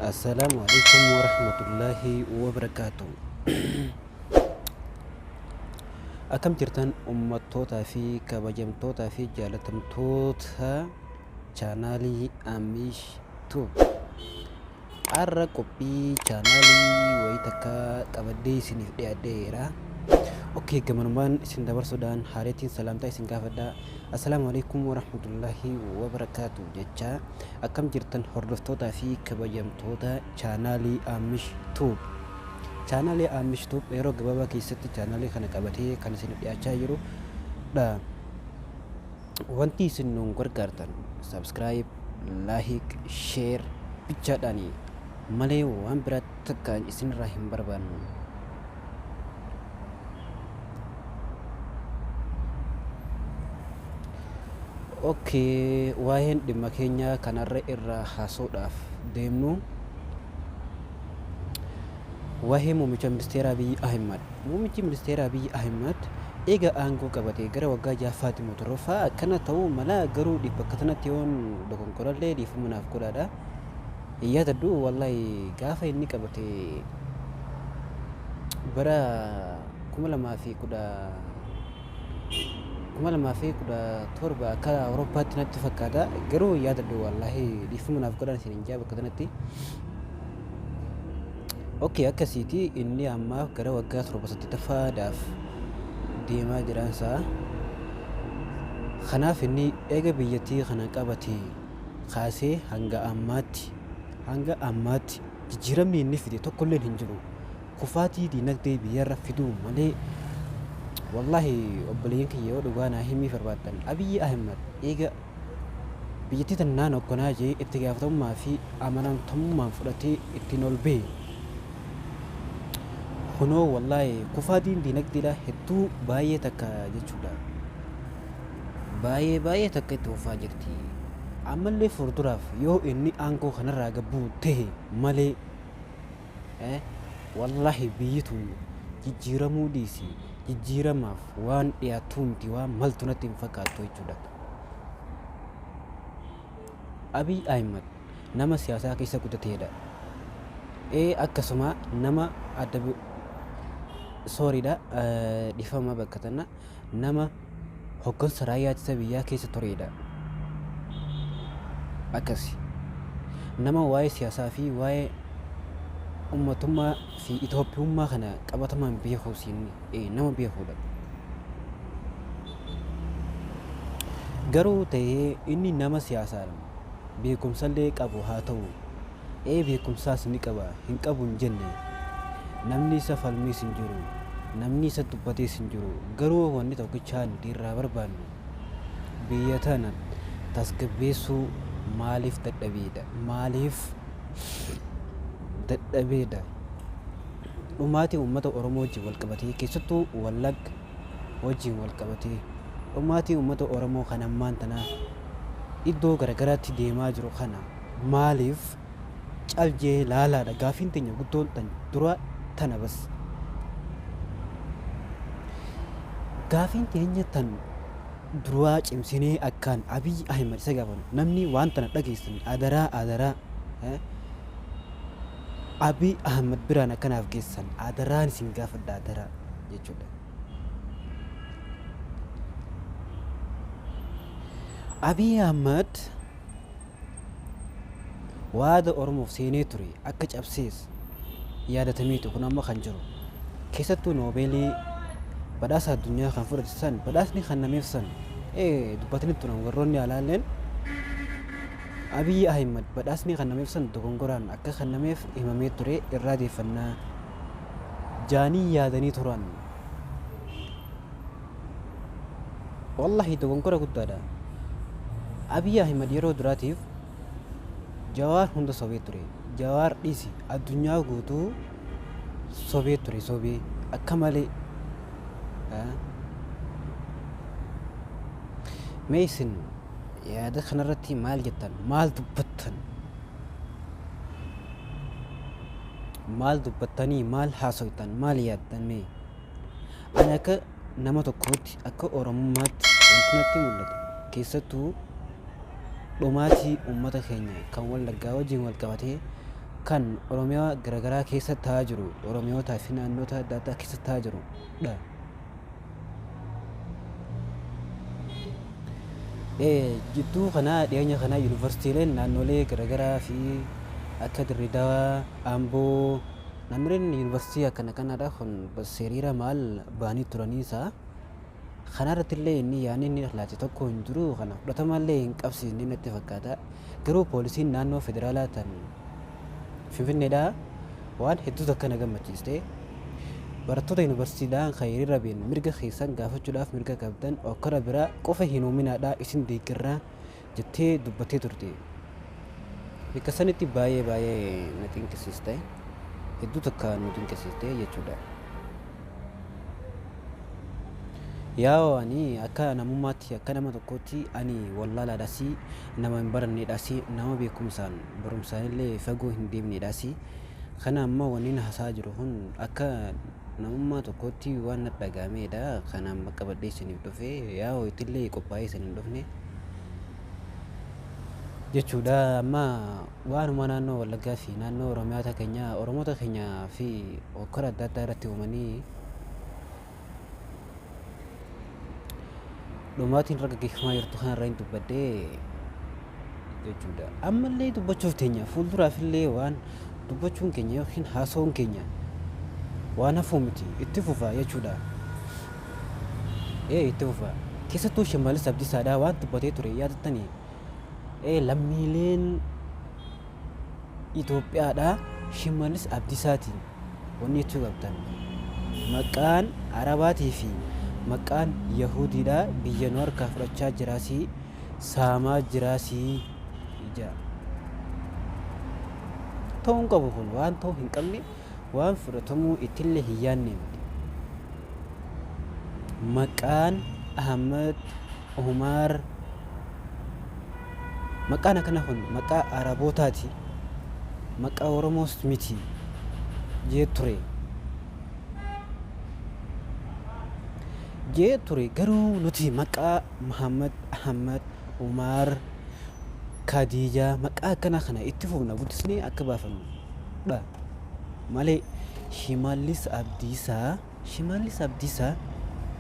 السلام عليكم ورحمة الله وبركاته. أكم جرتان أمتوتا في كبجمتوتا في جالتمتوتا channelii Amish Tube har'a qophii channelii wayii takka qabadee isiniif dhiyaadheera. Okay, gamanumaan isin dabarsuudhaan haaleetiin salaamtaa isin gaafadha. Assalaamu alaikum warahmatullahi wabarakatuh jecha akkam jirtan hordoftootaa fi kabajamtoota channelii Amish Tube. Channelii Amish Tube yeroo gabaabaa keessatti channelii kana qabatee kan isin dhiyaachaa jiru dha. Wanti isin nuun gargaartan subscribe, like, share bichaadhaani malee waan biraatti takkaan isinirraa hin barbaannu. Okay, waa'een dhimma keenya kanarra irraa haasa'uudhaaf deemnu waa'ee muummicha ministeera Abiy Ahimad. Muummichi ministeera Abiy Ahimad eega aangoo qabatee gara waggaa ja'affaatti motorofaa akkana ta'uu mala garuu bakka kanatti yoon dogonkorallee dhiifamunaaf godhaadha. Yaadadhu wallahi gaafa inni qabatee bara 2017 akka Awurooppaatti natti fakkaata. Garuu yaadadhu wallahi dhiifamunaaf godhan isin hin jaa bakka kanatti. Okay, akkasiiti inni ammaaf gara waggaa 7-8ffaadhaaf deemaa jiransa. Kanaaf inni eega biyyattii kana qabatee kaasee hanga ammaatti jijjiiramni inni fide tokkolleen hin jiru. Kufaatii diinagdee biyyarra fiduu malee wallahi obboleeyyan kiyya yoo dhugaa naa himii barbaaddan Abiy Ahimad eega biyyattii tannaan hogganaa jee itti gaafatamummaa fi amanamtummaan fudhatee ittiin ol ba'e. Kunoo wallahi kufaatiin diinagdeedha hedduu baay'ee takka jechuudha. Baay'ee takka itti fufaa jirti. Ammallee fuulduraaf yoo inni aangoo kanarraa gabbuu ta'e malee wallahi biyyi tun jijjiiramuu dhiisi. Jijjiiramaaf waan dhiyaatu miti waan maltu natti hin fakkaattu jechuudha. Abiy Ahimad nama siyaasaa keessa guddateedha. Akkasuma nama adda dhiifama bakka tana nama hoggansa raayyaa ittisa biyyaa keessa turedha. Akkasi nama waa'ee siyaasaa fi waa'ee ummatummaa fi Itoophiyummaa kana qabatamaan beekuu nama beekuudha. Garuu ta'ee inni nama siyaasaadha. Beekumsallee qabu haa ta'u beekumsaas ni qaba hin qabu hin jenne. Namni isa falmiis hin jiru, namni isa dubbatees hin jiru. Garuu wanni tokkichaan irraa barbaannu biyya tana tasgabbeessuu maaliif dadhabeedha. Dhumaatii uummata Oromoo wajjin wal qabatee keessattuu Wallagga wajjin wal qabatee dhumaatii uummata Oromoo kan ammaan tana iddoo garagaraatti deemaa jiru kana maaliif caljee laalaadha. Gaafiin teenya guddoon dura tana bas. Gaafiin teenya tan duraa cimsinee akkaan Abiy Ahimad isa gaafan namni waan tana dhageessan adaraa Abiy Ahimad biraan akkanaaf geessan adaraan isin gaafadha adaraa jechuudha. Abiy Ahimad waada Oromoof seenee ture akka cabsees yaadatameetu kun amma kan jiru. Keessattuu noobeelii badhaasa addunyaa kan fudhatan badhaasni kan nameef san dubbatanitti warroonni alaalleen Abiy Ahimad badhaasni kan nameef san dogongoraan akka kan nameef himamee ture irraa deeffannaa jaanii yaadanii turan. Wallahi dogongora guddaadha. Abiy Ahimad yeroo duraatiif Jawaar hunda sobee ture. Jawaar dhiisi addunyaa guutuu sobee ture sobee akka malee. Mee isin yaada kanarratti maal jettan? Maal dubbattanii maal haasoftan? Maal yaaddan mee? Ani akka nama tokkootti akka Oromummaatti wanti natti mul'atu keessattuu dhumaatii uummata keenya kan Wallaggaa wajjin wal qabatee kan Oromiyaa garagaraa keessa ta'aa jiru Oromiyootaa fi naannoota adda addaa keessa ta'aa jiru dha. Jidduu kana dhiyeenya kana yuunivarsiitiileen naannolee garagaraa fi akka Dirree Dawaa, Amboo naannoleen yuunivarsiitii akkana kanaadha kun hiriira maal ba'anii turaniisa. Kana irratti illee inni yaadni inni laate tokko hin jiru kana fudhatamallee hin qabsiisne natti fakkaata. Garuu poolisiin naannoo federaalaa tan Finfinneedhaa waan hedduutu akka na gammachiiste. Barattoota yuunivarsiitiidhaan kan hiriira ba'an mirga keessan gaafachuudhaaf mirga qabdan okkora biraa qofa hin uuminaadhaa isin deeggarraa jettee dubbattee turte. Bakka sanitti baay'ee na dinqisiiste. Hedduutu akka nu dinqisiiste jechuudha. Yaa ani akka namummaatti akka nama tokkootti ani wallaalaadhaas nama hin baranneedhaas nama beekumsaan barumsaan illee fagoo hin deemneedhaas kana amma wanni na hasaa jiru kun akka namummaa tokkootti waan na dhagahameedha. Kanaan bakka badhee isiniif dhufe yaa ho'itillee qophaa'ee isin hin dhufne jechuudha. Amma waanuma naannoo Wallaggaa fi naannoo Oromiyaa keenya Oromoota keenyaa fi okkora adda addaa irratti uumanii dhumaatiin raga geeffamaa jirtu kanarraa hin dubbadhee jechuudha. Ammallee dubbachuuf teenya fuulduraafillee waan dubbachuun keenya yookiin haasawuun keenya waan hafuu miti itti fufa jechuudha. Itti fufa keessattuu Shimallis Abdiisaadhaa waan dubbatee ture yaadattanii lammiileen Itoophiyaadhaa Shimallis Abdiisaatiin wanni jechuu qabdan maqaan Arabaatii fi maqaan Yahudiidhaa biyya nu harkaa fudhachaa jiraasii saamaa jiraasii ija ta'uu hin qabu. Kun waan ta'uu hin qabne waan fudhatamuu ittillee hin yaadne miti. Maqaan Ahmad Umar maqaan akkana kun maqaa Arabootaati maqaa Oromoos miti jee ture garuu nuti maqaa Muhammad Ahmad Umar Khadijaa maqaa akkana kana itti fufna guddisnee akka baafannu dha malee Shimallis Abdiisaa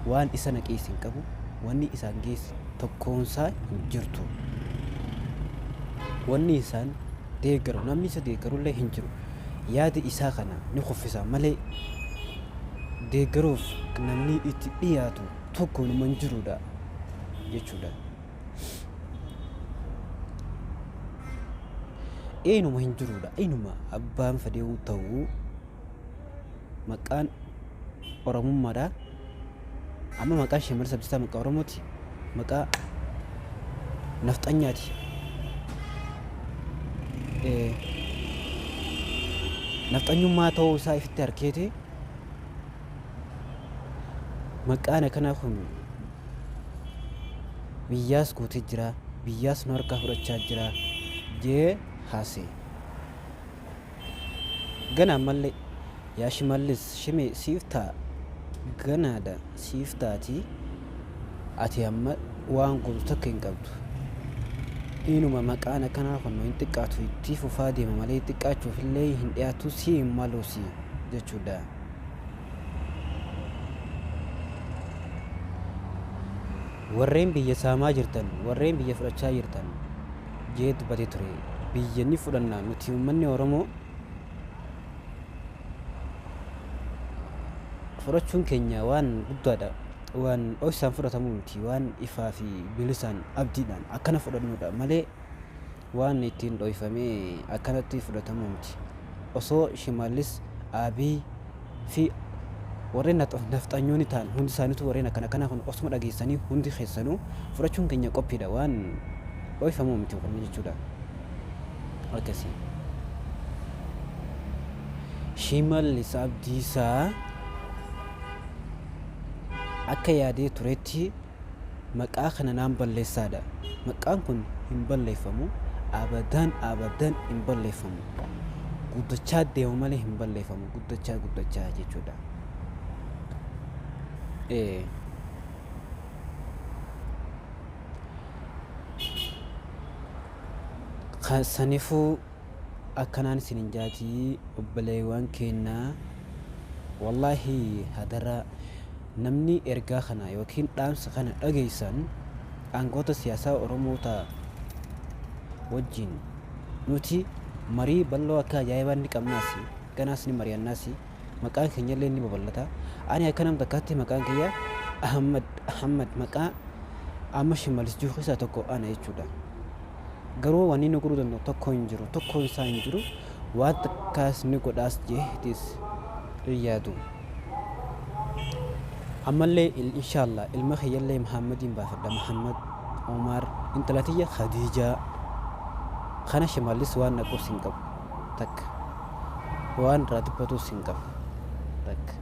waan isa naqees hin qabu wanni isaan geesse tokkoonsaa hin jirtu. Wanni isaan deeggaru namni isa deeggarullee hin jiru. Yaada isaa kana ni kuffisa malee deeggaruuf namni itti dhiyaatu tokko nama hin jirudha jechuudha. Eenuma hin jirudha. Eenuma abbaan fedhee ta'uu maqaan Oromummaadha. Amma maqaan Shimallis Abdiisaa maqaa Oromooti. Maqaa nafxanyaati. Nafxanyummaa ta'uu isaa ifitti harkeeti. Maqaan akkanaa kun biyyaas guutee jira. Biyyaas nu harkaa fudhachaa jira jee haasee. Gana ammallee yaa Shimallis shimee siif ta'a ganaadha siif taati ati amma waan gootu takka hin qabdu. Inuma maqaan akkanaa kun hin xiqqaatu itti fufaa deema malee xiqqaachuuf illee hin dhiyaatu si hin maluusi jechuudha. Warreen biyya saamaa jirtan warreen biyya fudhachaa jirtan jee dubbatee ture. Biyya ni fudhannaa nuti uummanni Oromoo fudhachuun keenya waan guddaadha. Waan dhoksaan fudhatamu miti waan ifaa fi bilisaan abdiidhaan akkana fudhannudha malee waan ittiin dhoksifamee akkanatti fudhatamu miti. Osoo Shimallis Abiy fi warreen nafxanyoonni ta'an hundi isaaniitu warreen akkana kun osuma dhageessanii hundi keessanuu fudhachuun keenya qophiidha waan dhoksifamuu miti kun jechuudha. Akkasii Shimallis Abdiisaa akka yaadee turetti maqaa kana naan balleessaadha. Maqaan kun hin balleeffamu abadan hin balleeffamu. Guddachaa deemu malee hin balleeffamu. Guddachaa jechuudha. Saniifuu akkanaan isin hin jaatii obboleewwan keenyaa wallaahi hadara namni ergaa kana yookiin dhaamsa kana dhageessan aangoota siyaasaa Oromoota wajjin nuti marii bal'oo akka ajaa'ibaa ni qabnaasi ganaas ni mari'annaasi maqaan keenyallee ni babal'ata ani akka nam takkaatti maqaan kiyya Ahmad maqaa amma Shimallis Juuqisaa tokko ana jechuudha garuu wanni nu godhuu danda'u tokko hin jiru tokko isaa hin jiru waan takkaas ni godhaas jeetis yaadu ammallee inshallah ilma kiyyallee Muhammadin baafadha Muhammad Umar intalatiyya Khadija kana Shimallis waan naqur sin qabu takka waan raatibatu sin qabu takka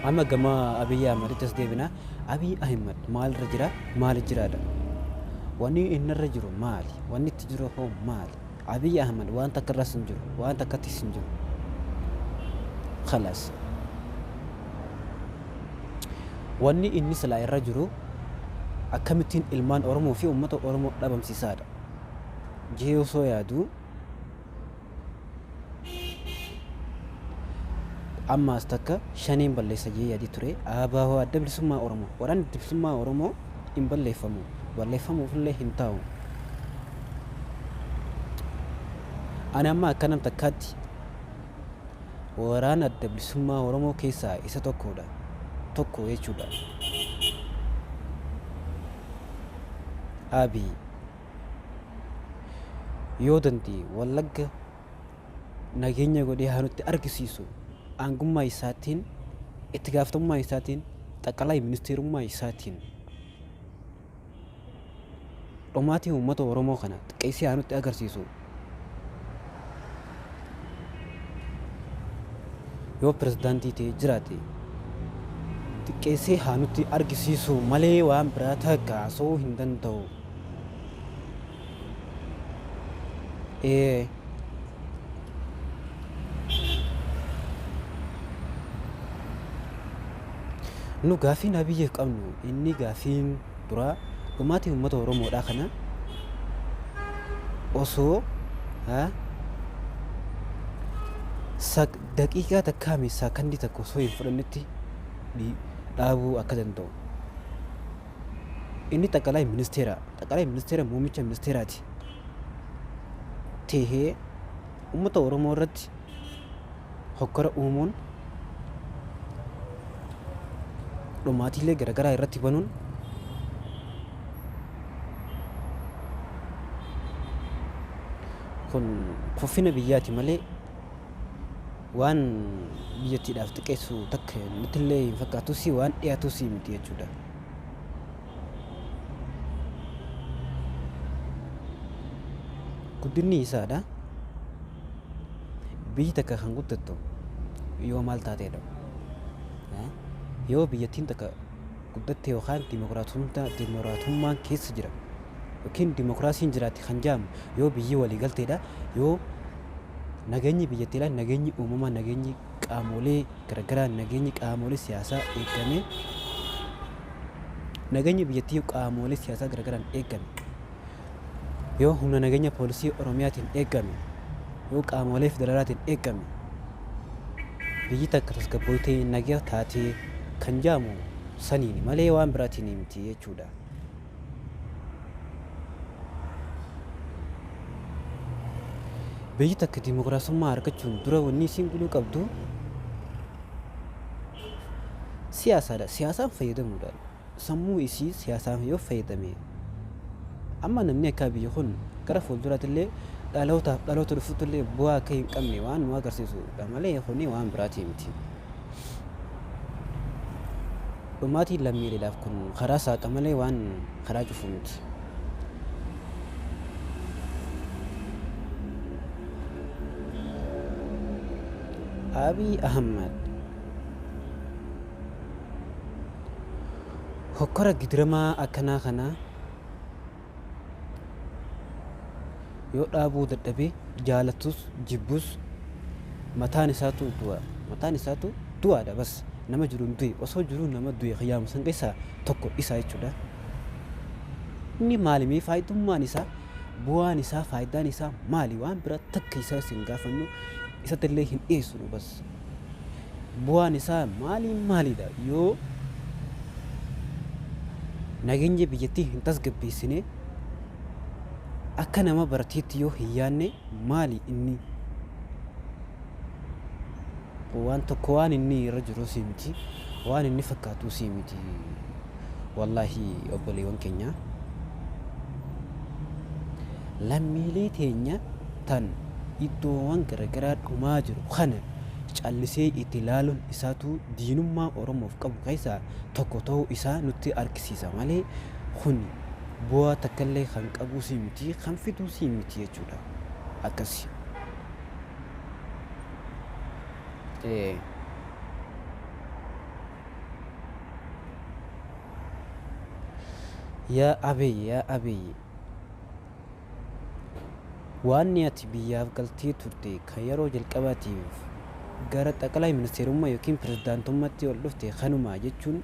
amma gama Abiy Ahmed tasdeebina Abiy Ahmed maal rajira maal jiraada wani inarra jiru maali wani itti jiru hoo maali Abiy Ahmed waan takka irra sin jiru waan takkatti sin jiru خلاص wanni inni silaa irra jiru akkamittiin ilmaan Oromoo fi uummata Oromoo dhabamsiisaadha jee osoo yaadu ammaas takka shaniin balleessa jee yaadii ture abaaboo adda bilisummaa Oromoo waraanni bilisummaa Oromoo hin balleeffamu balleeffamuufillee hin taa'u ani amma akkanam takkaatti waraana adda bilisummaa Oromoo keessaa isa tokkodha tokko jechuudha Abiy yoo dandii Wallagga nageenya godhee hanutti argisiisu aangummaa isaatiin itti gaafatamummaa isaatiin xaqalaa ministeerummaa isaatiin dhumaatii uummata Oromoo kana xiqqeessee hanutti agarsiisu yoo pirezidaantii ta'ee jiraate xiqqeessee hanutti argisiisu malee waan biraa takkaasuu hin danda'u nu gaafiin Abiyyiif qabnu inni gaafiin duraa dhumaatii uummata Oromoodhaa kana osoo daqiiqaa takkaami saakandii takka osoo hin fudhannetti dhaabuu akka danda'u inni xaqalaa ministeera muummicha ministeeraati tahee uummata Oromoo irratti hokkora uumuun dhumaatiilee garagaraa irratti banuun kun kuffina biyyaati malee waan biyyattiidhaaf xiqqeessu takka nutillee hin fakkaatus waan dhiyaatus miti jechuudha guddinni isaadha biyyi takka kan guddattu yoo maal taateedha yoo biyyattiin takka guddatte yookaan dimokiraatummaan keessa jira yookiin dimokiraasiin jiraatti kan jaamu yoo biyyi walii galteedha yoo nageenyi biyyattiidha nageenyi uumamaa nageenyi qaamolee garagaraa nageenyi qaamolee siyaasaa eegame nageenyi biyyattii qaamolee siyaasaa garagaraan eegame yoo humna nageenya poolisii Oromiyaatiin eegame yoo qaamolee federaalaatiin eegame biyyi takka tasgabbooytee nagaa taatee kan jaamu saniini malee waan biraatiin miti jechuudha biyyi takka dimokiraasummaa argachuun dura wanni isiin godhuu qabdu siyaasaadha siyaasaan fayyadamuudha sammuu isii siyaasaan yoo fayyadame amma namni akka biyya kun gara fuulduraattillee dhaloota dhufuttillee bu'aa akka hin qabne waan nu agarsiisudha malee kuni waan biraatii miti dhumaatiin lammiileedhaaf kun karaa saaqa malee waan karaa cufu miti Abiy Ahmed hokkora gidiramaa akkanaa kana yoo dhaabuu dadhabee jaalatus jibbus mataan isaatu du'aadha bas nama jiruun du'e osoo jiruu nama du'e khiyaamu san keessaa tokko isaa jechuudha inni maalimii faayidummaan isaa bu'aan isaa faayidaan isaa maali waan bira takka isaa isin gaafannu isatti illee hin dhiyeessinu bas bu'aan isaa maalidha yoo nageenya biyyattii hin tasgabbeessine akka nama barateetti yoo hin yaanne maali inni waan tokko waan inni irra jiru sii miti waan inni fakkaatu sii miti wallaahi obboleewwan keenya lammiilee teenya tan iddoowwan garagaraa dhumaa jiru kana callisee itti ilaaluun isaatu diinummaa Oromoof qabu keessaa tokko ta'uu isaa nutti argisiisa malee kun bu'aa takkallee kan qabu sii miti kan fiduu sii miti jechuudha akkasi. yaa abiyyi waan ati biyyaaf galtee turte kan yeroo jalqabaatiif gara xaqalaa ministeerummaa yookiin pirezidaantummaatti ol dhufte kanuma jechuun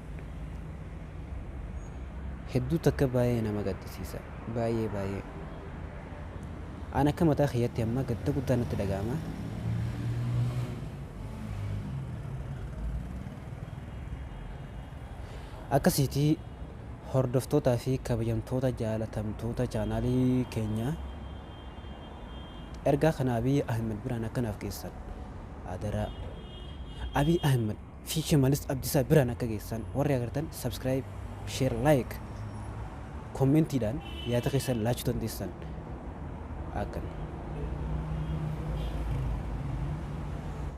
hedduu takka baay'ee nama gaddisiisa baay'ee ana akka mataa kiyyaatti amma gadda guddaa natti dhaga'ama. akkasiitii hordoftootaa fi kabajamtoota jaalatamtoota chaanaalii keenya ergaa kana Abiy Ahmed biraan akkanaaf geessan adaraa Abiy Ahmed fi Shimallis Abdiisaa biraan akka geessan warri agartan subscribe share like kommentiidhaan yaada keessan laachuu dandeessan akkan